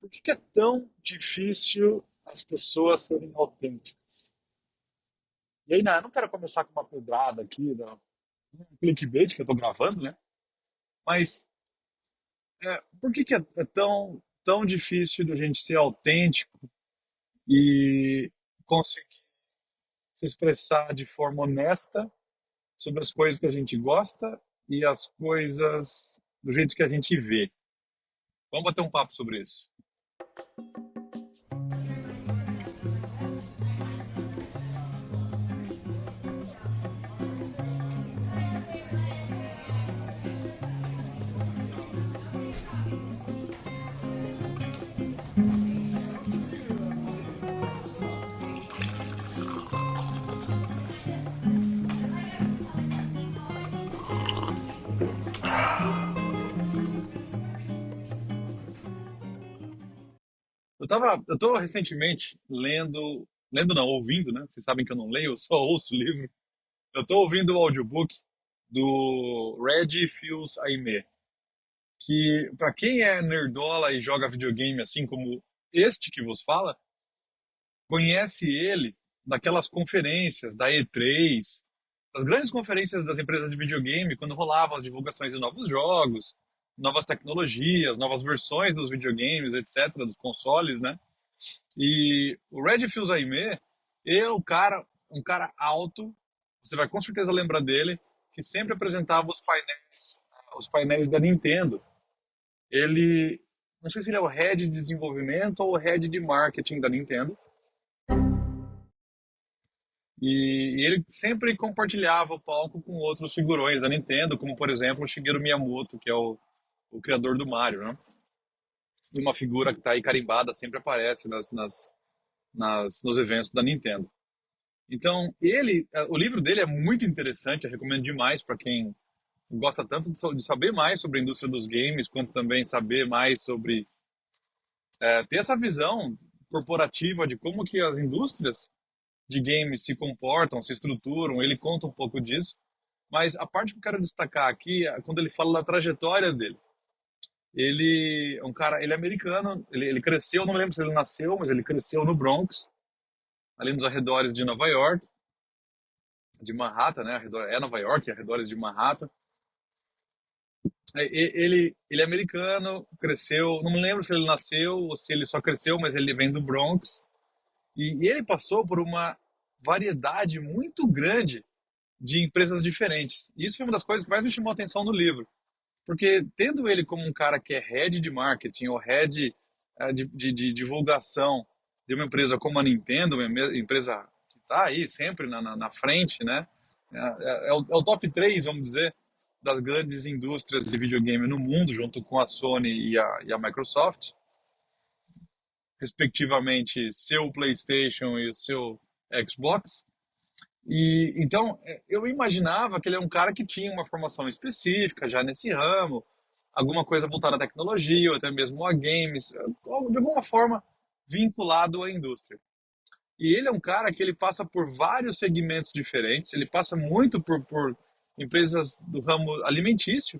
Por que é tão difícil as pessoas serem autênticas? E aí, eu não quero começar com uma pedrada aqui, um clickbait que eu tô gravando, né? Mas por que é tão difícil da gente ser autêntico e conseguir se expressar de forma honesta sobre as coisas que a gente gosta e as coisas do jeito que a gente vê? Vamos bater um papo sobre isso. Eu tô recentemente lendo não, ouvindo, né? Vocês sabem que eu não leio, eu só ouço livro. Eu tô ouvindo o audiobook do Reggie Fils-Aimé, que para quem é nerdola e joga videogame assim como este que vos fala, conhece ele daquelas conferências da E3, das grandes conferências das empresas de videogame, quando rolavam as divulgações de novos jogos, novas tecnologias, novas versões dos videogames, etc., dos consoles, né? E o Red Fils-Aimé, ele é um cara alto, você vai com certeza lembrar dele, que sempre apresentava os painéis da Nintendo. Ele, não sei se ele é o head de desenvolvimento ou o head de marketing da Nintendo, e ele sempre compartilhava o palco com outros figurões da Nintendo, como por exemplo o Shigeru Miyamoto, que é o criador do Mario, né? E uma figura que está aí carimbada, sempre aparece nos eventos da Nintendo. Então, o livro dele é muito interessante, eu recomendo demais para quem gosta tanto de saber mais sobre a indústria dos games, quanto também saber mais sobre ter essa visão corporativa de como que as indústrias de games se comportam, se estruturam. Ele conta um pouco disso, mas a parte que eu quero destacar aqui é quando ele fala da trajetória dele. Ele é um cara, ele é americano, ele cresceu, não lembro se ele nasceu, mas ele cresceu no Bronx, ali nos arredores de Nova York, de Manhattan, né? É Nova York, arredores de Manhattan. Ele é americano, cresceu, não me lembro se ele nasceu ou se ele só cresceu, mas ele vem do Bronx. E ele passou por uma variedade muito grande de empresas diferentes. E isso foi uma das coisas que mais me chamou a atenção no livro. Porque tendo ele como um cara que é head de marketing ou head de divulgação de uma empresa como a Nintendo, uma empresa que está aí sempre na frente, né? É o top 3, vamos dizer, das grandes indústrias de videogame no mundo, junto com a Sony e a Microsoft, respectivamente seu PlayStation e o seu Xbox. E então eu imaginava que ele é um cara que tinha uma formação específica já nesse ramo, alguma coisa voltada à tecnologia, ou até mesmo a games, de alguma forma vinculado à indústria. E ele é um cara que ele passa por vários segmentos diferentes, ele passa muito por empresas do ramo alimentício,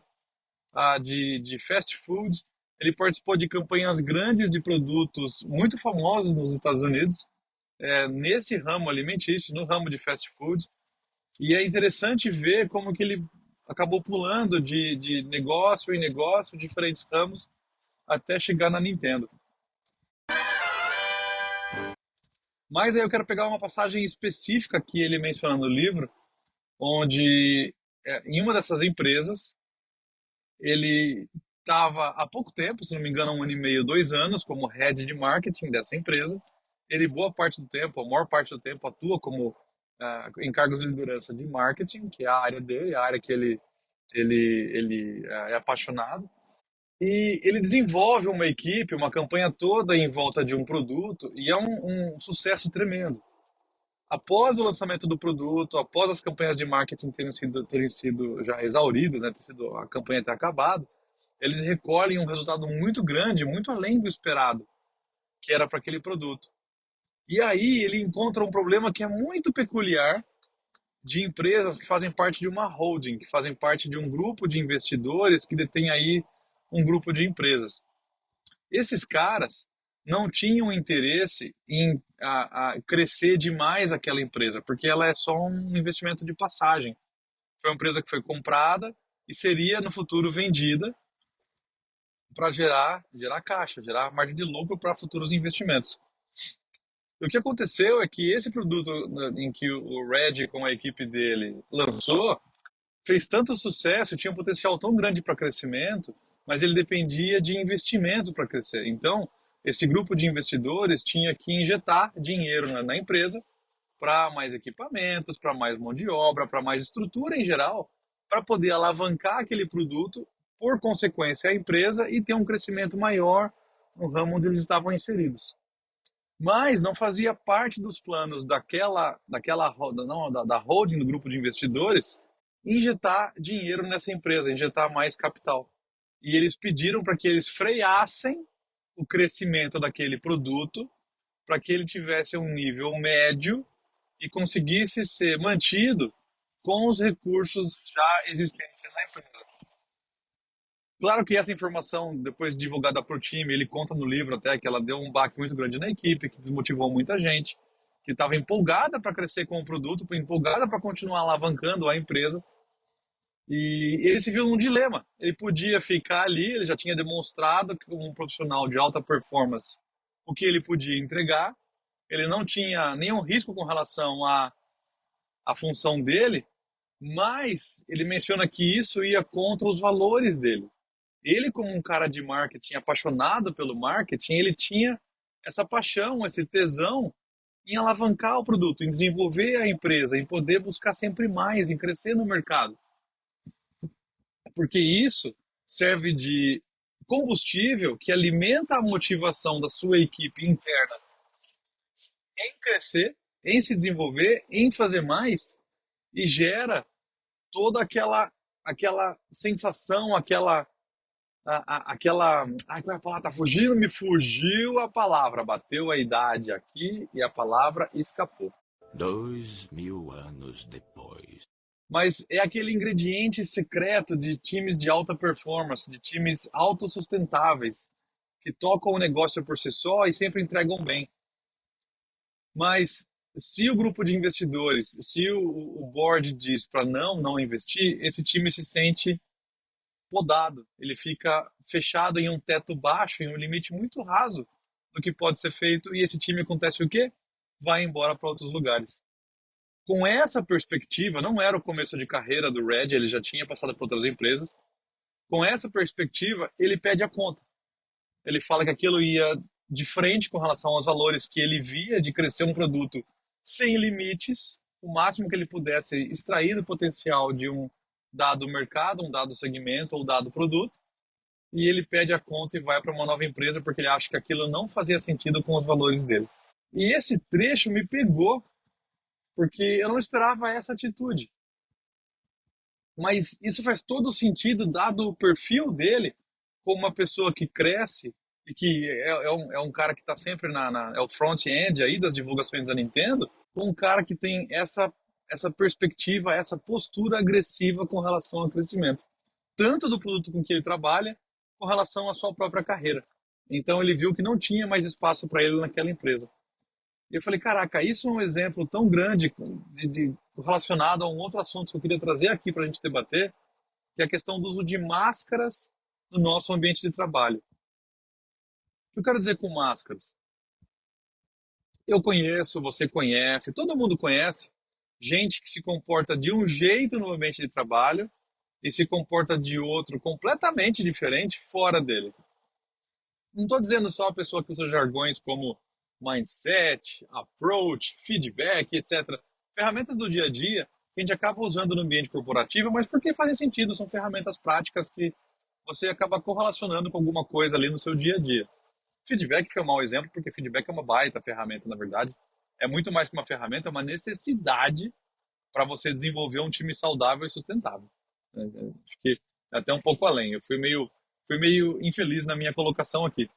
de fast food, ele participou de campanhas grandes de produtos muito famosos nos Estados Unidos, nesse ramo alimentício, no ramo de fast food. E é interessante ver como que ele acabou pulando de negócio em negócio, diferentes ramos, até chegar na Nintendo. Mas aí eu quero pegar uma passagem específica que ele menciona no livro, onde em uma dessas empresas ele estava há pouco tempo, se não me engano, 1 ano e meio, 2 anos, como head de marketing dessa empresa. Ele, boa parte do tempo, a maior parte do tempo, atua como em cargos de liderança de marketing, que é a área dele, a área que ele é apaixonado. E ele desenvolve uma equipe, uma campanha toda em volta de um produto, e é um sucesso tremendo. Após o lançamento do produto, após as campanhas de marketing terem sido já exauridas, né, ter sido, a campanha ter acabado, eles recolhem um resultado muito grande, muito além do esperado, que era para aquele produto. E aí ele encontra um problema que é muito peculiar de empresas que fazem parte de uma holding, que fazem parte de um grupo de investidores que detém aí um grupo de empresas. Esses caras, não tinham interesse em crescer demais aquela empresa, porque ela é só um investimento de passagem. Foi uma empresa que foi comprada e seria no futuro vendida para gerar caixa, gerar margem de lucro para futuros investimentos. O que aconteceu é que esse produto em que o Red com a equipe dele lançou fez tanto sucesso, tinha um potencial tão grande para crescimento, mas ele dependia de investimento para crescer. Então, esse grupo de investidores tinha que injetar dinheiro na empresa para mais equipamentos, para mais mão de obra, para mais estrutura em geral, para poder alavancar aquele produto, por consequência, a empresa e ter um crescimento maior no ramo onde eles estavam inseridos. Mas não fazia parte dos planos daquela não, da holding, do grupo de investidores, injetar dinheiro nessa empresa, injetar mais capital. E eles pediram para que eles freassem o crescimento daquele produto para que ele tivesse um nível médio e conseguisse ser mantido com os recursos já existentes na empresa. Claro que essa informação, depois divulgada para o time, ele conta no livro até que ela deu um baque muito grande na equipe, que desmotivou muita gente, que estava empolgada para crescer com o produto, empolgada para continuar alavancando a empresa. E ele se viu num dilema. Ele podia ficar ali, ele já tinha demonstrado que como um profissional de alta performance o que ele podia entregar, ele não tinha nenhum risco com relação à função dele, mas ele menciona que isso ia contra os valores dele. Ele, como um cara de marketing apaixonado pelo marketing, ele tinha essa paixão, esse tesão em alavancar o produto, em desenvolver a empresa, em poder buscar sempre mais, em crescer no mercado. Porque isso serve de combustível que alimenta a motivação da sua equipe interna em crescer, em se desenvolver, em fazer mais e gera toda aquela sensação, aquela. Ai, qual é a palavra? Tá fugindo? Me fugiu a palavra. Bateu a idade aqui e a palavra escapou. 2000 anos depois. Mas é aquele ingrediente secreto de times de alta performance, de times autossustentáveis, que tocam o negócio por si só e sempre entregam bem. Mas se o grupo de investidores, se o board diz para não investir, esse time se sente podado, ele fica fechado em um teto baixo, em um limite muito raso do que pode ser feito, e esse time acontece o quê? Vai embora para outros lugares. Com essa perspectiva, não era o começo de carreira do Red, ele já tinha passado por outras empresas. Com essa perspectiva, ele pede a conta. Ele fala que aquilo ia de frente com relação aos valores que ele via de crescer um produto sem limites, o máximo que ele pudesse extrair do potencial de um dado mercado, um dado segmento ou dado produto, e ele pede a conta e vai para uma nova empresa porque ele acha que aquilo não fazia sentido com os valores dele. E esse trecho me pegou porque eu não esperava essa atitude. Mas isso faz todo sentido dado o perfil dele como uma pessoa que cresce e que é um cara que está sempre é o front-end aí das divulgações da Nintendo, com um cara que tem essa perspectiva, essa postura agressiva com relação ao crescimento, tanto do produto com que ele trabalha, com relação à sua própria carreira. Então ele viu que não tinha mais espaço para ele naquela empresa. E eu falei, caraca, isso é um exemplo tão grande relacionado a um outro assunto que eu queria trazer aqui para a gente debater, que é a questão do uso de máscaras no nosso ambiente de trabalho. O que eu quero dizer com máscaras? Eu conheço, você conhece, todo mundo conhece gente que se comporta de um jeito no ambiente de trabalho e se comporta de outro completamente diferente fora dele. Não estou dizendo só a pessoa que usa jargões como mindset, approach, feedback, etc. Ferramentas do dia a dia que a gente acaba usando no ambiente corporativo, mas porque fazem sentido, são ferramentas práticas que você acaba correlacionando com alguma coisa ali no seu dia a dia. Feedback foi um mau exemplo, porque feedback é uma baita ferramenta, na verdade. É muito mais que uma ferramenta, é uma necessidade para você desenvolver um time saudável e sustentável. Acho que é até um pouco além. Eu fui meio infeliz na minha colocação aqui.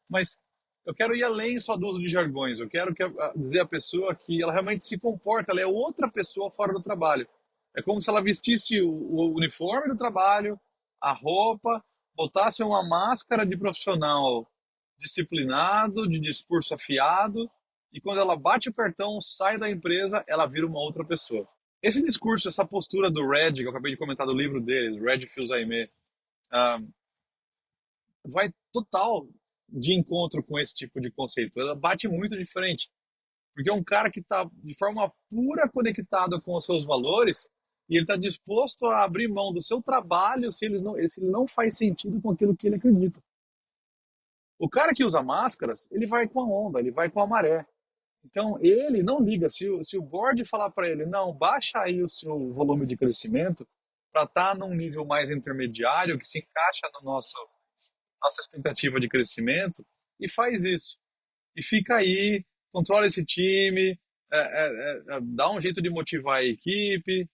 Mas eu quero ir além só do uso de jargões. Eu quero dizer à pessoa que ela realmente se comporta, ela é outra pessoa fora do trabalho. É como se ela vestisse o uniforme do trabalho, a roupa, botasse uma máscara de profissional disciplinado, de discurso afiado, e quando ela bate o cartão, sai da empresa, ela vira uma outra pessoa. Esse discurso, essa postura do Red, que eu acabei de comentar do livro dele, Red Fils-Aimé, ah, vai total de encontro com esse tipo de conceito. Ela bate muito de frente, porque é um cara que está de forma pura conectado com os seus valores e ele está disposto a abrir mão do seu trabalho se ele não faz sentido com aquilo que ele acredita. O cara que usa máscaras, ele vai com a onda, ele vai com a maré. Então, ele não liga. Se o board falar para ele, não, baixa aí o seu volume de crescimento para estar num nível mais intermediário, que se encaixa no nossa expectativa de crescimento, e faz isso. E fica aí, controla esse time, dá um jeito de motivar a equipe,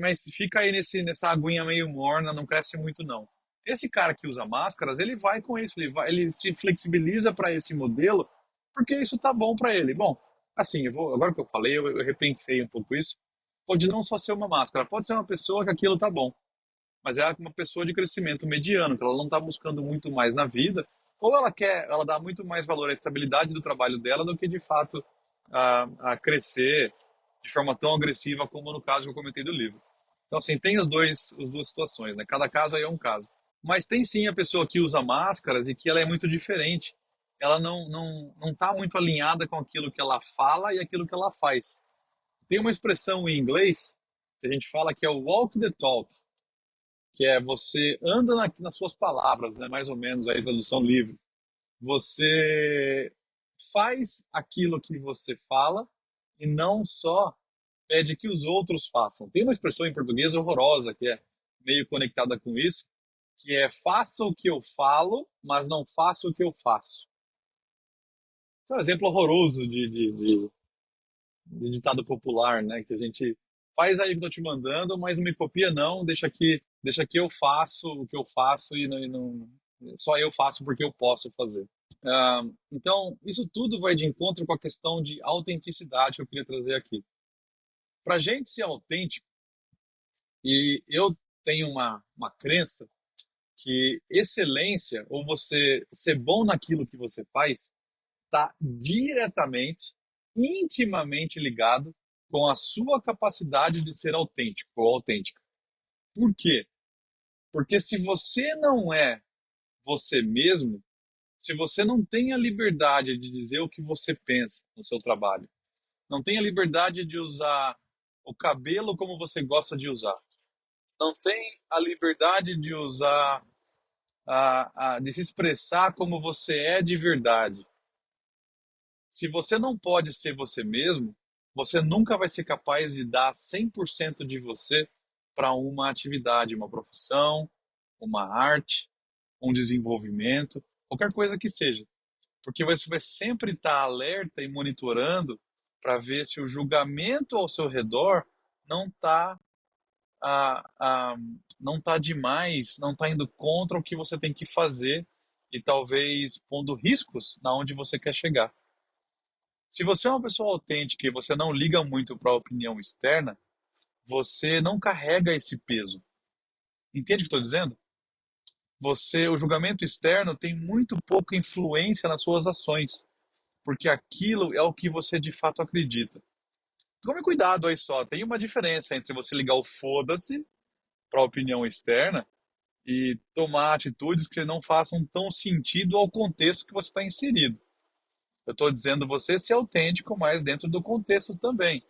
mas fica aí nessa aguinha meio morna, não cresce muito não. Esse cara que usa máscaras, ele vai com isso, ele se flexibiliza para esse modelo, porque isso tá bom para ele. Bom, assim, agora que eu falei, eu repensei um pouco isso. Pode não só ser uma máscara, pode ser uma pessoa que aquilo tá bom, mas é uma pessoa de crescimento mediano, que ela não está buscando muito mais na vida, ou ela dá muito mais valor à estabilidade do trabalho dela do que de fato a crescer de forma tão agressiva como no caso que eu comentei do livro. Então, assim, tem as duas situações, né? Cada caso aí é um caso. Mas tem sim a pessoa que usa máscaras e que ela é muito diferente. Ela não está muito alinhada com aquilo que ela fala e aquilo que ela faz. Tem uma expressão em inglês que a gente fala que é o walk the talk, que é você anda nas suas palavras, né? Mais ou menos aí, tradução livre. Você faz aquilo que você fala e não só pede que os outros façam. Tem uma expressão em português horrorosa que é meio conectada com isso, que é faça o que eu falo, mas não faça o que eu faço. Esse é um exemplo horroroso de ditado popular, né? Que a gente faz aí o que eu tô te mandando, mas não me copia não, deixa que eu faço o que eu faço só eu faço porque eu posso fazer. Então, isso tudo vai de encontro com a questão de autenticidade que eu queria trazer aqui. Para gente ser autêntico, e eu tenho uma crença que excelência, ou você ser bom naquilo que você faz, está diretamente, intimamente ligado com a sua capacidade de ser autêntico ou autêntica. Por quê? Porque se você não é você mesmo, se você não tem a liberdade de dizer o que você pensa no seu trabalho, não tem a liberdade de usar o cabelo como você gosta de usar, não tem a liberdade de usar, de se expressar como você é de verdade. Se você não pode ser você mesmo, você nunca vai ser capaz de dar 100% de você para uma atividade, uma profissão, uma arte, um desenvolvimento, qualquer coisa que seja. Porque você vai sempre estar alerta e monitorando para ver se o julgamento ao seu redor não está ah, ah, não tá demais, não está indo contra o que você tem que fazer e talvez pondo riscos na onde você quer chegar. Se você é uma pessoa autêntica e você não liga muito para a opinião externa, você não carrega esse peso. Entende o que estou dizendo? O julgamento externo tem muito pouca influência nas suas ações, porque aquilo é o que você de fato acredita. Tome cuidado aí só, tem uma diferença entre você ligar o foda-se para a opinião externa e tomar atitudes que não façam tão sentido ao contexto que você está inserido. Eu estou dizendo você ser autêntico, mas dentro do contexto também.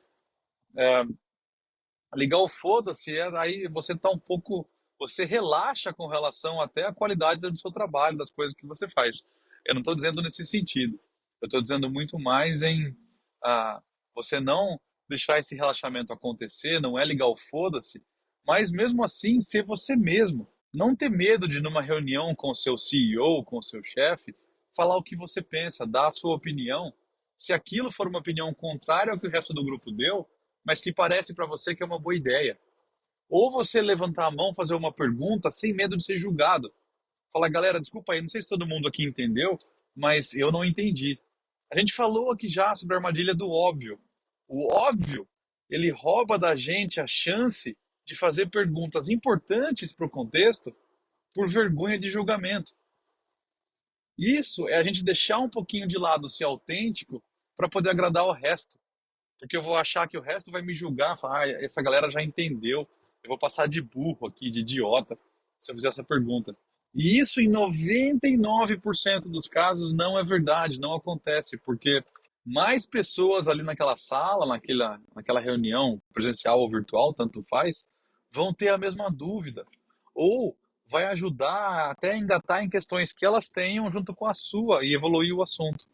Ligar o foda-se, aí você tá um pouco, você relaxa com relação até à qualidade do seu trabalho, das coisas que você faz. Eu não estou dizendo nesse sentido. Eu estou dizendo muito mais em você não deixar esse relaxamento acontecer, não é ligar o foda-se, mas mesmo assim ser você mesmo. Não ter medo de, numa reunião com o seu CEO, com o seu chefe, falar o que você pensa, dar a sua opinião. Se aquilo for uma opinião contrária ao que o resto do grupo deu, mas que parece para você que é uma boa ideia. Ou você levantar a mão, fazer uma pergunta sem medo de ser julgado. Falar, galera, desculpa aí, não sei se todo mundo aqui entendeu, mas eu não entendi. A gente falou aqui já sobre a armadilha do óbvio. O óbvio, ele rouba da gente a chance de fazer perguntas importantes para o contexto por vergonha de julgamento. Isso é a gente deixar um pouquinho de lado ser autêntico para poder agradar o resto. Porque eu vou achar que o resto vai me julgar, falar, ah, essa galera já entendeu, eu vou passar de burro aqui, de idiota, se eu fizer essa pergunta. E isso em 99% dos casos não é verdade, não acontece, porque mais pessoas ali naquela sala, naquela reunião presencial ou virtual, tanto faz, vão ter a mesma dúvida. Ou vai ajudar até a engatar em questões que elas tenham junto com a sua e evoluir o assunto.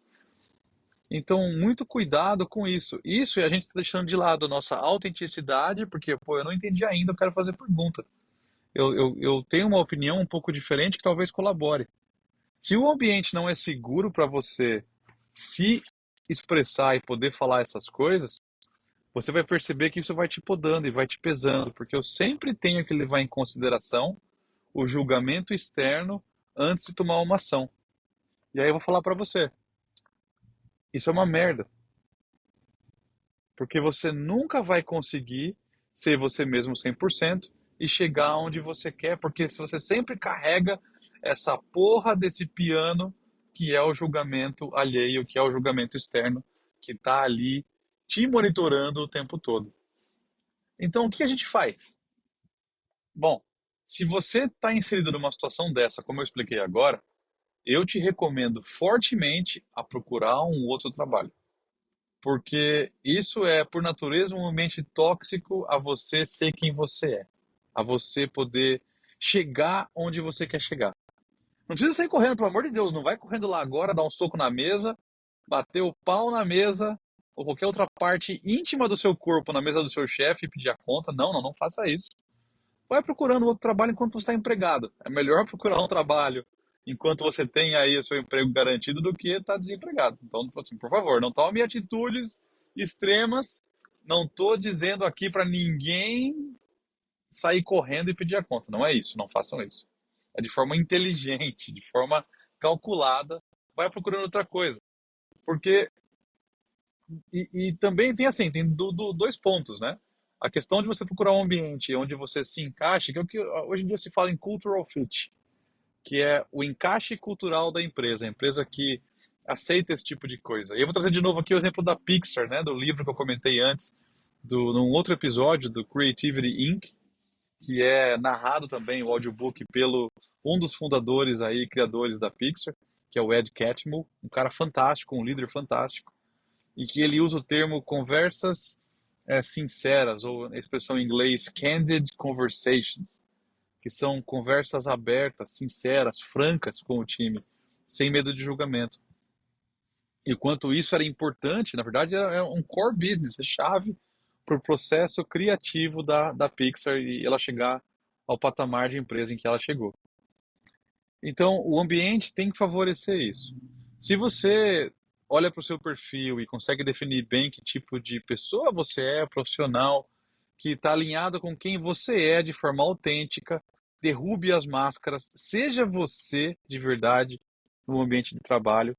Então, muito cuidado com isso. Isso a gente está deixando de lado a nossa autenticidade, porque, pô, eu não entendi ainda, eu quero fazer pergunta. Eu tenho uma opinião um pouco diferente que talvez colabore. Se o ambiente não é seguro para você se expressar e poder falar essas coisas, você vai perceber que isso vai te podando e vai te pesando, porque eu sempre tenho que levar em consideração o julgamento externo antes de tomar uma ação. E aí eu vou falar para você, isso é uma merda. Porque você nunca vai conseguir ser você mesmo 100% e chegar onde você quer, porque se você sempre carrega essa porra desse piano que é o julgamento alheio, que é o julgamento externo, que está ali te monitorando o tempo todo. Então, o que a gente faz? Bom, se você está inserido numa situação dessa, como eu expliquei agora, eu te recomendo fortemente a procurar um outro trabalho. Porque isso é, por natureza, um ambiente tóxico a você ser quem você é, a você poder chegar onde você quer chegar. Não precisa sair correndo, pelo amor de Deus, não vai correndo lá agora, dar um soco na mesa, bater o pau na mesa, ou qualquer outra parte íntima do seu corpo na mesa do seu chefe e pedir a conta. Não, não, não faça isso. Vai procurando outro trabalho enquanto você está empregado. É melhor procurar um trabalho enquanto você tem aí o seu emprego garantido do que estar desempregado. Então, assim, por favor, não tome atitudes extremas. Não estou dizendo aqui para ninguém sair correndo e pedir a conta. Não é isso, não façam isso. É de forma inteligente, de forma calculada. Vai procurando outra coisa. Porque e também tem assim, tem dois pontos, né? A questão de você procurar um ambiente onde você se encaixe, que é o que hoje em dia se fala em cultural fit, que é o encaixe cultural da empresa, a empresa que aceita esse tipo de coisa. E eu vou trazer de novo aqui o exemplo da Pixar, né, do livro que eu comentei antes, num outro episódio do Creativity Inc., que é narrado também o audiobook pelo um dos fundadores aí, criadores da Pixar, que é o Ed Catmull, um cara fantástico, um líder fantástico e que ele usa o termo conversas sinceras, ou a expressão em inglês candid conversations, que são conversas abertas, sinceras, francas com o time, sem medo de julgamento. E quanto isso era importante, na verdade, é um core business, é chave para o processo criativo da Pixar e ela chegar ao patamar de empresa em que ela chegou. Então, o ambiente tem que favorecer isso. Se você olha para o seu perfil e consegue definir bem que tipo de pessoa você é, profissional, que está alinhado com quem você é de forma autêntica, derrube as máscaras, seja você de verdade no ambiente de trabalho,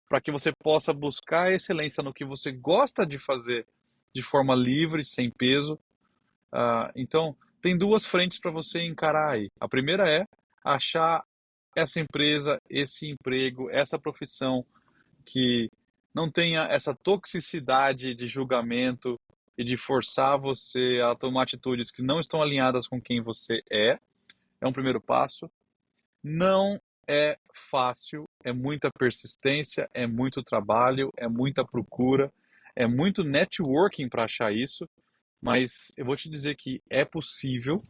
para que você possa buscar a excelência no que você gosta de fazer de forma livre, sem peso. Então, tem duas frentes para você encarar aí. A primeira é achar essa empresa, esse emprego, essa profissão que não tenha essa toxicidade de julgamento e de forçar você a tomar atitudes que não estão alinhadas com quem você é um primeiro passo. Não é fácil, é muita persistência, é muito trabalho, é muita procura, é muito networking para achar isso, mas eu vou te dizer que é possível.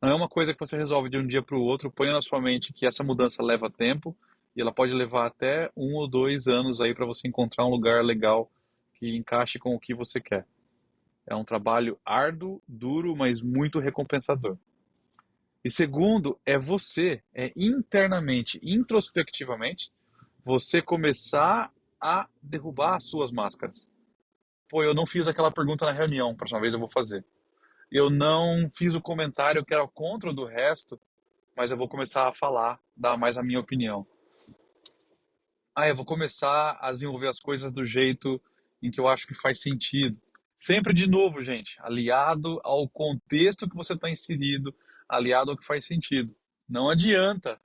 Não é uma coisa que você resolve de um dia para o outro. Ponha na sua mente que essa mudança leva tempo e ela pode levar até 1 ou 2 anos aí para você encontrar um lugar legal que encaixe com o que você quer. É um trabalho árduo, duro, mas muito recompensador. E segundo, é você, é internamente, introspectivamente, você começar a derrubar as suas máscaras. Pô, eu não fiz aquela pergunta na reunião, próxima vez eu vou fazer. Eu não fiz o comentário que era contra o do resto, mas eu vou começar a falar, dar mais a minha opinião. Eu vou começar a desenvolver as coisas do jeito em que eu acho que faz sentido. Sempre de novo, gente, aliado ao contexto que você está inserido, aliado ao que faz sentido. Não adianta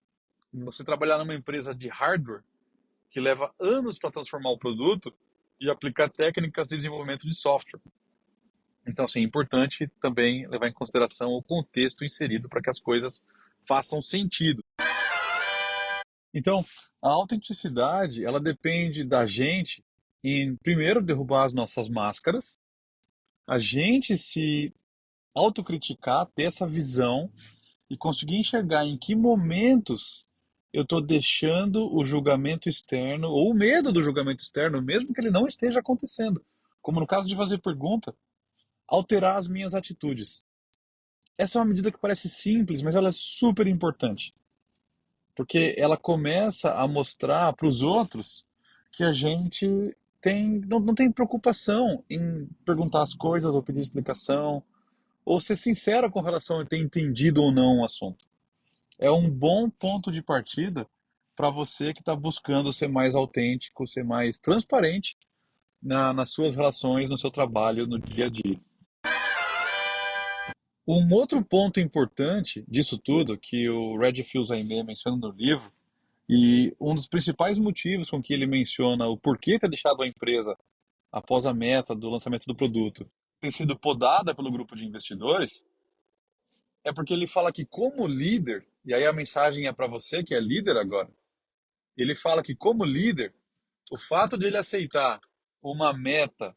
você trabalhar numa empresa de hardware que leva anos para transformar o produto e aplicar técnicas de desenvolvimento de software. Então, assim, é importante também levar em consideração o contexto inserido para que as coisas façam sentido. Então, a autenticidade, ela depende da gente em, primeiro, derrubar as nossas máscaras, a gente se autocriticar, ter essa visão e conseguir enxergar em que momentos eu estou deixando o julgamento externo ou o medo do julgamento externo, mesmo que ele não esteja acontecendo, como no caso de fazer pergunta, alterar as minhas atitudes. Essa é uma medida que parece simples, mas ela é super importante, porque ela começa a mostrar para os outros que a gente não tem preocupação em perguntar as coisas ou pedir explicação, ou ser sincero com relação a ter entendido ou não o assunto. É um bom ponto de partida para você que está buscando ser mais autêntico, ser mais transparente nas suas relações, no seu trabalho, no dia a dia. Um outro ponto importante disso tudo, que o Red Fils-Aimé menciona no livro, e um dos principais motivos com que ele menciona o porquê ter deixado a empresa após a meta do lançamento do produto ter sido podada pelo grupo de investidores, é porque ele fala que como líder, e aí a mensagem é para você que é líder agora, ele fala que como líder, o fato de ele aceitar uma meta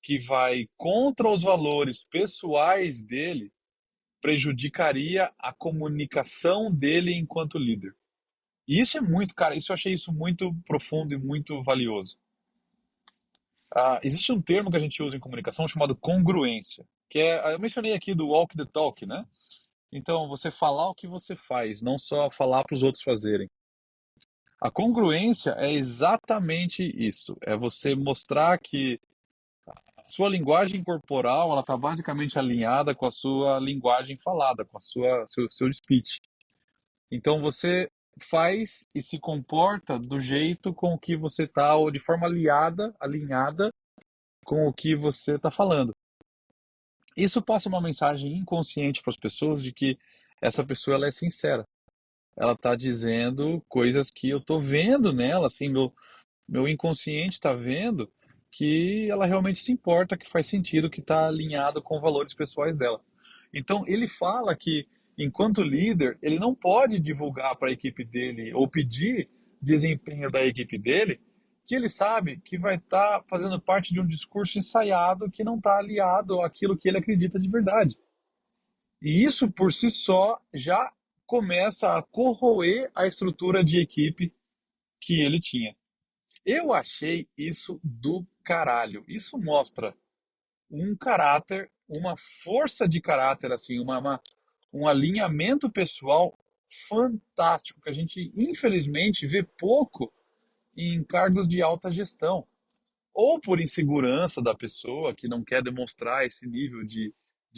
que vai contra os valores pessoais dele prejudicaria a comunicação dele enquanto líder. E isso é muito, cara, isso eu achei isso muito profundo e muito valioso. Existe um termo que a gente usa em comunicação chamado congruência, que é, eu mencionei aqui do walk the talk, né? Então, você falar o que você faz, não só falar para os outros fazerem. A congruência é exatamente isso, é você mostrar que a sua linguagem corporal, ela está basicamente alinhada com a sua linguagem falada, com a seu speech. Então você faz e se comporta do jeito com que você está, ou de forma alinhada com o que você está falando. Isso passa uma mensagem inconsciente para as pessoas de que essa pessoa ela é sincera. Ela está dizendo coisas que eu estou vendo nela, assim, meu inconsciente está vendo que ela realmente se importa, que faz sentido, que está alinhado com valores pessoais dela. Então, ele fala que, enquanto líder, ele não pode divulgar para a equipe dele ou pedir desempenho da equipe dele que ele sabe que vai estar fazendo parte de um discurso ensaiado que não está aliado àquilo que ele acredita de verdade. E isso, por si só, já começa a corroer a estrutura de equipe que ele tinha. Eu achei isso do caralho. Isso mostra um caráter, uma força de caráter, assim, um alinhamento pessoal fantástico, que a gente, infelizmente, vê pouco em cargos de alta gestão. Ou por insegurança da pessoa, que não quer demonstrar esse nível de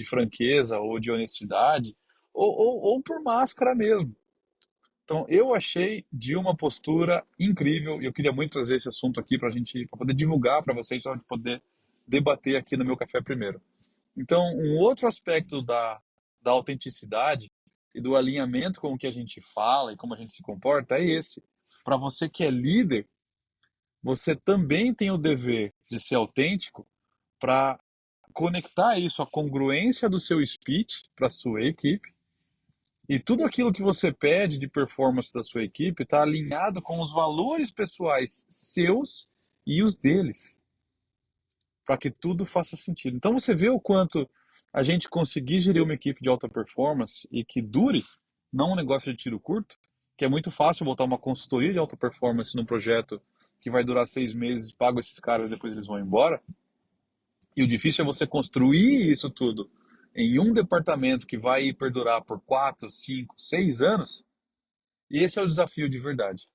franqueza ou de honestidade, ou por máscara mesmo. Então, eu achei de uma postura incrível e eu queria muito trazer esse assunto aqui para a gente, para poder divulgar para vocês, para poder debater aqui no meu café primeiro. Então, um outro aspecto da autenticidade e do alinhamento com o que a gente fala e como a gente se comporta é esse. Para você que é líder, você também tem o dever de ser autêntico para conectar isso à congruência do seu speech para a sua equipe. E tudo aquilo que você pede de performance da sua equipe está alinhado com os valores pessoais seus e os deles, para que tudo faça sentido. Então você vê o quanto a gente conseguir gerir uma equipe de alta performance e que dure, não um negócio de tiro curto, que é muito fácil botar uma consultoria de alta performance num projeto que vai durar 6 meses, pago esses caras e depois eles vão embora. E o difícil é você construir isso tudo em um departamento que vai perdurar por 4, 5, 6 anos. E esse é o desafio de verdade,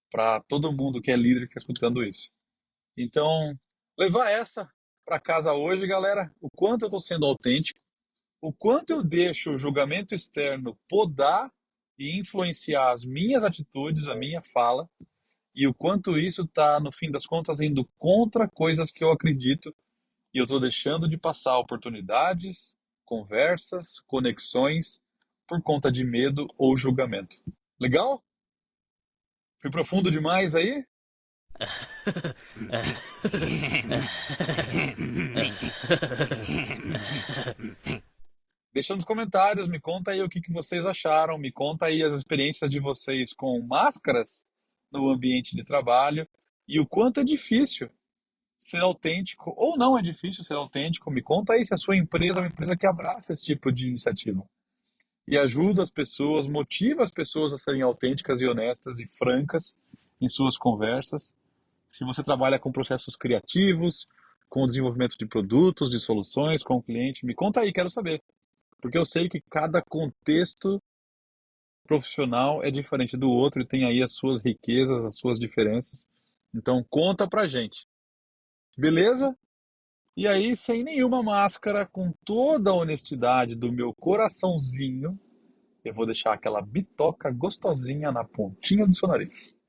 para todo mundo que é líder que está escutando isso. Então, levar essa para casa hoje, galera, o quanto eu estou sendo autêntico, o quanto eu deixo o julgamento externo podar e influenciar as minhas atitudes, a minha fala, e o quanto isso está, no fim das contas, indo contra coisas que eu acredito e eu estou deixando de passar oportunidades, conversas, conexões por conta de medo ou julgamento. Legal? Fui profundo demais aí? Deixa nos comentários, me conta aí o que vocês acharam, me conta aí as experiências de vocês com máscaras no ambiente de trabalho e o quanto é difícil ser autêntico ou não é difícil ser autêntico. Me conta aí se a sua empresa é uma empresa que abraça esse tipo de iniciativa e ajuda as pessoas, motiva as pessoas a serem autênticas e honestas e francas em suas conversas. Se você trabalha com processos criativos, com o desenvolvimento de produtos, de soluções com o cliente, me conta aí, quero saber. Porque eu sei que cada contexto profissional é diferente do outro e tem aí as suas riquezas, as suas diferenças. Então conta pra gente. Beleza? E aí, sem nenhuma máscara, com toda a honestidade do meu coraçãozinho, eu vou deixar aquela bitoca gostosinha na pontinha do seu nariz.